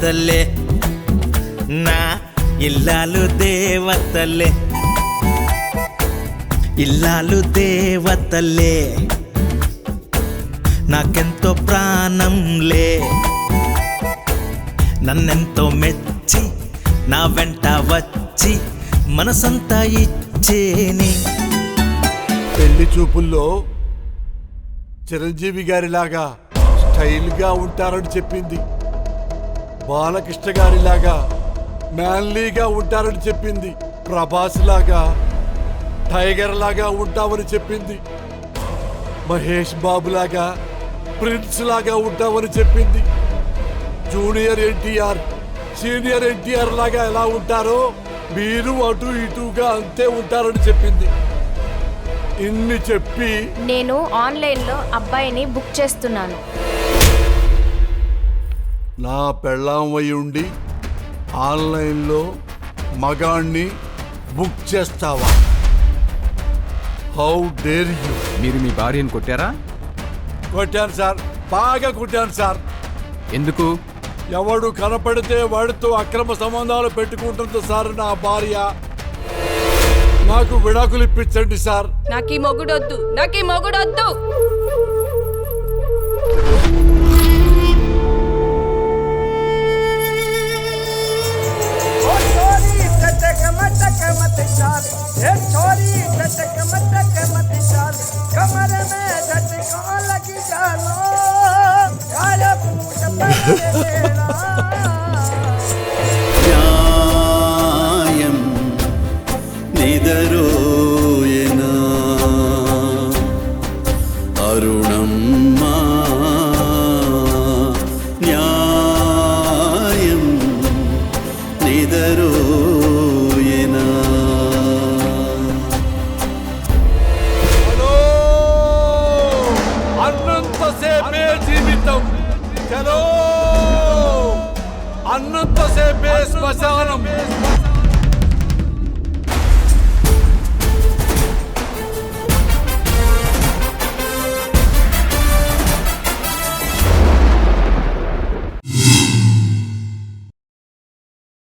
దేవతలే నా ఇల్లాలు దేవతలే ఇల్లాలు దేవతలే నాకెంతో ప్రాణంలే నన్నెంతో మెచ్చి నా వెంట వచ్చి మనసంతా ఇచ్చేని పెళ్లి చూపుల్లో చిరంజీవి గారిలాగా స్టైల్గా ఉంటారని చెప్పింది, బాలకృష్ణ గారిలాగా మ్యాన్లీగా ఉంటారని చెప్పింది, ప్రభాస్ లాగా టైగర్ లాగా ఉంటామని చెప్పింది, మహేష్ బాబు లాగా ప్రిన్స్ లాగా ఉంటామని చెప్పింది, జూనియర్ ఎన్టీఆర్ సీనియర్ ఎన్టీఆర్ లాగా ఎలా ఉంటారో మీరు అటు ఇటుగా అంతే ఉంటారని చెప్పింది. ఇన్ని చెప్పి నేను ఆన్లైన్లో అబ్బాయిని బుక్ చేస్తున్నాను. నా పెళ్ళాం అయి ఉండి ఆన్లైన్లో మగాణ్ణి బుక్ చేస్తావా? How dare you! మీరు మీ భార్యను కొట్టారా? కొట్టాను సార్, బాగా కొట్టాను సార్. ఎందుకు? ఎవడు కనపడితే వాడితో అక్రమ సంబంధాలు పెట్టుకుంటుంది సార్ నా భార్య. నాకు విడాకులు ఇప్పించండి సార్. నాకీ మొగుడొద్దు, నాకీ మొగుడొద్దు. న్యాయం నిదరోయనా అరుణమ్మా, న్యాయం నిదరోయనా. అన్నంతసేపే జీవితం, చలో అన్నంతసేపే శ్మశానం.